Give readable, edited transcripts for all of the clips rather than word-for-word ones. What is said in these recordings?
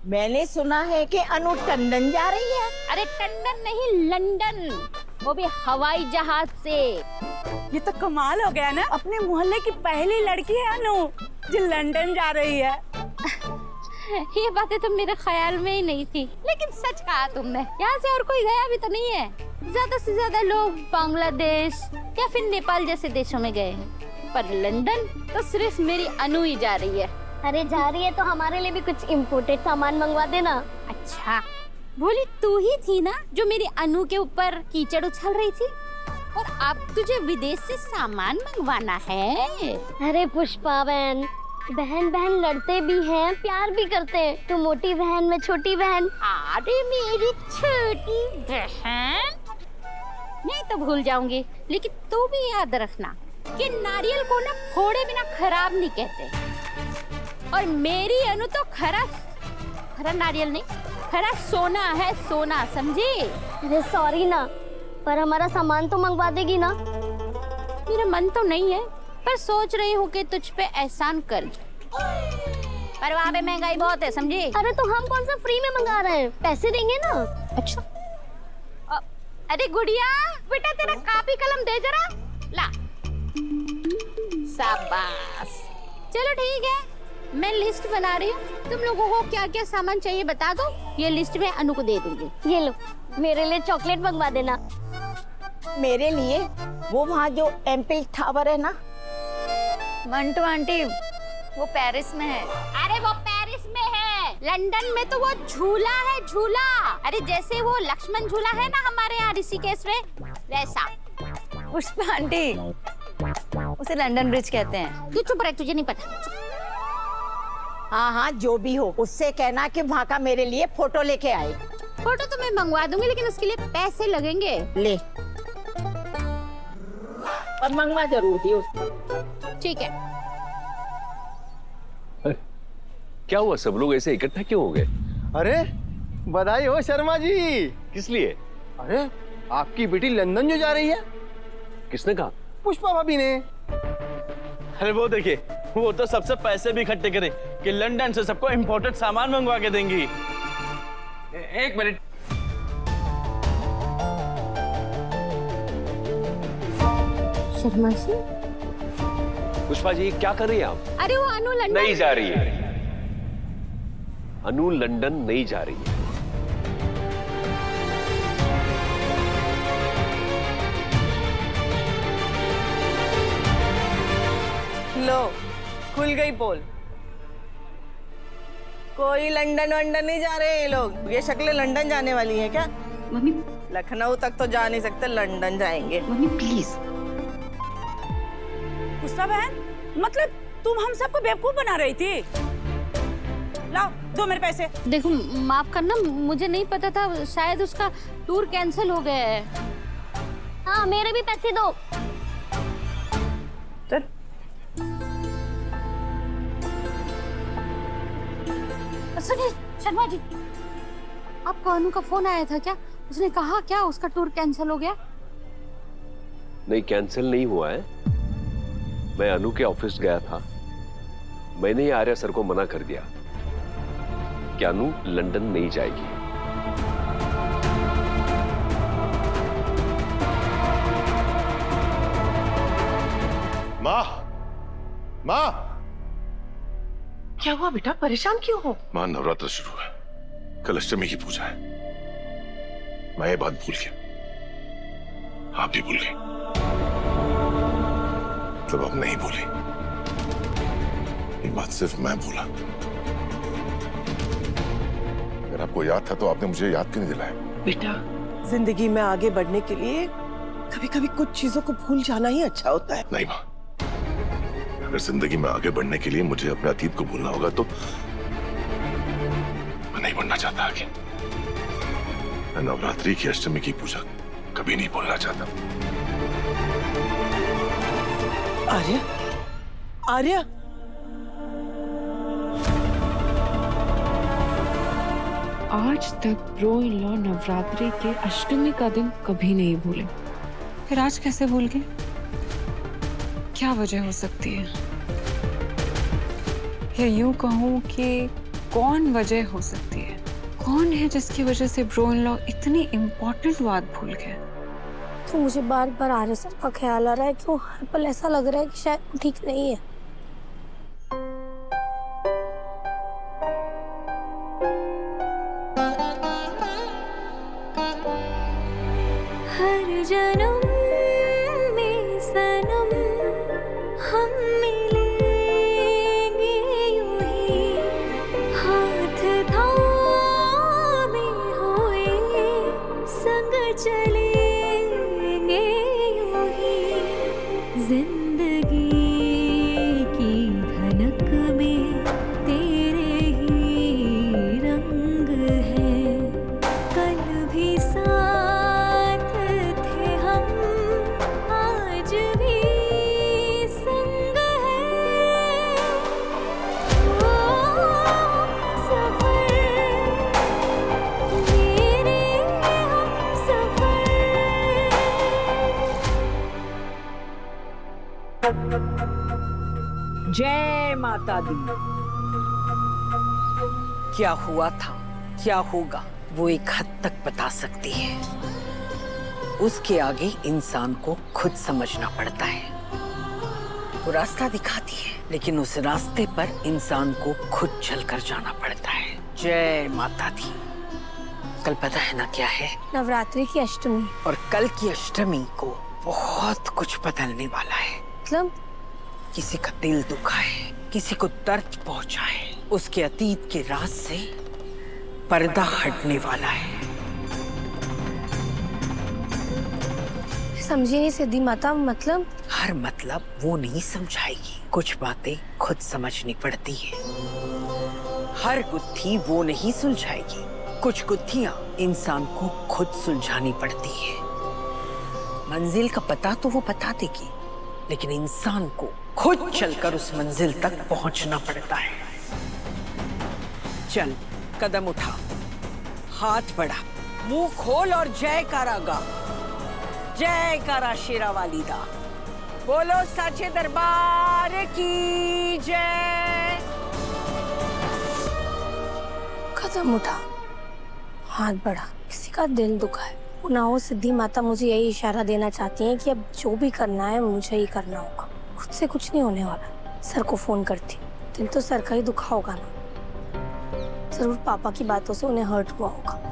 मैंने सुना है कि अनु टंडन जा रही है। अरे टंडन नहीं, लंदन, वो भी हवाई जहाज से। ये तो कमाल हो गया ना, अपने मोहल्ले की पहली लड़की है अनु जो लंदन जा रही है। ये बातें तो मेरे ख्याल में ही नहीं थी, लेकिन सच कहा तुमने। यहाँ से और कोई गया भी तो नहीं है। ज्यादा से ज्यादा लोग बांग्लादेश या फिर नेपाल जैसे देशों में गए हैं, पर लंदन तो सिर्फ मेरी अनु ही जा रही है। अरे जा रही है तो हमारे लिए भी कुछ इम्पोर्टेड सामान मंगवा देना। अच्छा, भोली तू ही थी ना जो मेरी अनु के ऊपर कीचड़ उछल रही थी, और अब तुझे विदेश से सामान मंगवाना है। अरे पुष्पा बहन, बहन बहन लड़ते भी हैं, प्यार भी करते हैं। तू मोटी बहन, मैं छोटी बहन। अरे मेरी छोटी बहन, मैं तो भूल जाऊंगी, लेकिन तू भी याद रखना कि नारियल को ना फोड़े बिना खराब नहीं कहते। और मेरी अनु तो खरा नारियल नहीं, खरा सोना है, सोना, समझी? अरे सॉरी ना, पर हमारा सामान तो मंगवा देगी ना? मेरा मन तो नहीं है, पर सोच रही हूँ कि तुझ पे एहसान कर जाऊं। पर वहाँ पे महंगाई बहुत है, समझी? अरे तो हम कौन सा फ्री में मंगा रहे हैं, पैसे देंगे ना। अच्छा, अरे गुड़िया बेटा, तेरा कॉपी कलम दे जरा, ला। शाबाश, चलो ठीक है, मैं लिस्ट बना रही हूँ। तुम लोगों को क्या क्या सामान चाहिए बता दो, ये लिस्ट मैं अनु को दे दूंगी। ये लो, मेरे लिए चॉकलेट मंगवा देना। मेरे लिए वो वहाँ जो एम्पिल टावर है ना। मंटू आंटी, वो पेरिस में है। अरे वो पेरिस में है, लंदन में तो वो झूला है, झूला। अरे जैसे वो लक्ष्मण झूला है ना हमारे यहाँ ऋषिकेश में, वैसा। पुष्पा आंटी, उसे लंदन ब्रिज कहते हैं। तू चुप रह, तुझे नहीं पता। हाँ हाँ, जो भी हो, उससे कहना कि वहाँ का मेरे लिए फोटो लेके आए। फोटो तो मैं मंगवा दूंगी, लेकिन उसके लिए पैसे लगेंगे। ले, पर मंगवा जरूर दी उसको। ठीक है। क्या हुआ, सब लोग ऐसे इकट्ठा क्यों हो गए? अरे बधाई हो शर्मा जी। किस लिए? अरे आपकी बेटी लंदन जो जा रही है। किसने कहा? पुष्पा भाभी ने। अरे वो देखिए, वो तो सबसे पैसे भी इकट्ठे करे कि लंदन से सबको इम्पोर्टेड सामान मंगवा के देंगी। एक मिनट, शर्मा जी। पुष्पा जी क्या कर रही हैं आप? अरे वो अनु लंदन नहीं जा रही है, अनु लंदन नहीं जा रही है। लो, खुल गई पोल। कोई लंदन वंदन नहीं जा रहे ये लोग। ये शक्लें लंदन जाने वाली हैं क्या? मम्मी, लखनऊ तक तो जा नहीं सकते, लंदन जाएंगे। Mummy please. पुष्पा बहन, मतलब तुम हम सबको बेवकूफ बना रही थी। लाओ, दो मेरे पैसे। देखो, माफ करना, मुझे नहीं पता था, शायद उसका टूर कैंसिल हो गया है। हाँ, मेरे भी पैसे दो। चल। सुनिए शर्मा जी, आपको अनु का फोन आया था क्या? उसने कहा क्या उसका टूर कैंसिल हो गया? नहीं, कैंसिल नहीं हुआ है। मैं अनु के ऑफिस गया था, मैंने ही आर्या सर को मना कर दिया कि अनु लंदन नहीं जाएगी। माँ, माँ, क्या हुआ बेटा, परेशान क्यों हो? माँ नवरात्र शुरू है, कल अष्टमी की पूजा है। मैं ये बात भूल गया, आप भी भूल गए, मतलब अब नहीं भूली। ये बात सिर्फ मैं भूला। अगर आपको याद था तो आपने मुझे याद क्यों नहीं दिलाया? बेटा, जिंदगी में आगे बढ़ने के लिए कभी कभी कुछ चीजों को भूल जाना ही अच्छा होता है। नहीं माँ, अगर जिंदगी में आगे बढ़ने के लिए मुझे अपने अतीत को भूलना होगा तो मैं नहीं बढ़ना चाहता आगे। मैं नवरात्रि की अष्टमी की पूजा कभी नहीं भूलना चाहता। आर्या, आर्या, आज तक ब्रो इन लॉ नवरात्रि के अष्टमी का दिन कभी नहीं भूले, फिर आज कैसे भूल गए? क्या वजह हो सकती है? या यूं कहूं कि कौन वजह हो सकती है? कौन है जिसकी वजह से ब्रो इन लॉ इतनी इम्पोर्टेंट बात भूल गए? तो मुझे बार बार आर्य सर का ख्याल आ रहा है। क्यों हर पल ऐसा लग रहा है कि शायद वो ठीक नहीं है। हर जन्म में सनम हम मिलेंगे यूं ही, हाथ थामे हुए संग चलेंगे यूं ही। जिंदगी की धनक में तेरे ही रंग है। कल भी साथ थे हम, आज भी संग है। ओ सफर मेरे हम सफर। जय माता दी। क्या हुआ था, क्या होगा, वो एक हद तक बता सकती है। उसके आगे इंसान को खुद समझना पड़ता है। वो रास्ता दिखाती है, लेकिन उस रास्ते पर इंसान को खुद चलकर जाना पड़ता है। जय माता दी। कल पता है ना क्या है? नवरात्रि की अष्टमी। और कल की अष्टमी को बहुत कुछ बदलने वाला है। मतलब किसी का दिल दुखा है, किसी को दर्द पहुंचा है, उसके अतीत के राज से पर्दा हटने वाला है। समझी नहीं सिद्धि माता। मतलब हर मतलब वो नहीं समझाएगी, कुछ बातें खुद समझनी पड़ती है। हर गुत्थी वो नहीं सुलझाएगी, कुछ गुत्थियां इंसान को खुद सुलझानी पड़ती है। मंजिल का पता तो वो बता देगी, लेकिन इंसान को खुद चलकर उस मंजिल तक पहुंचना पड़ता है। चल, कदम उठा, हाथ बढ़ा, मुंह खोल और जयकारा गा। जयकारा शेरा वाली दा। बोलो साचे दरबार की जय। कदम उठा, हाथ बढ़ा, किसी का दिल दुखा है। ना हो सिद्धि माता मुझे यही इशारा देना चाहती हैं कि अब जो भी करना है मुझे ही करना होगा। खुद से कुछ नहीं होने वाला। सर को फोन करती, दिल तो सर का ही दुखा होगा ना। जरूर पापा की बातों से उन्हें हर्ट हुआ होगा।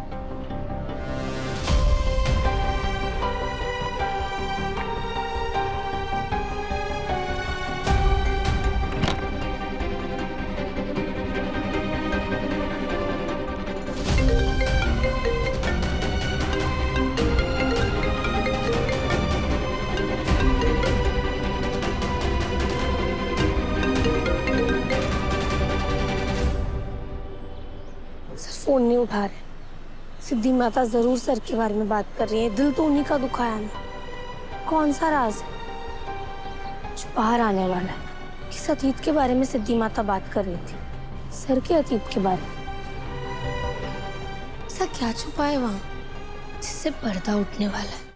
फोन नहीं उठा रहे। सिद्धि माता जरूर सर के बारे में बात कर रही है। दिल तो उन्हीं का दुखाया ना। कौन सा राज है जो बाहर आने वाला है? किस अतीत के बारे में सिद्धि माता बात कर रही थी? सर के अतीत के बारे में। ऐसा क्या छुपा है वहां जिससे पर्दा उठने वाला है?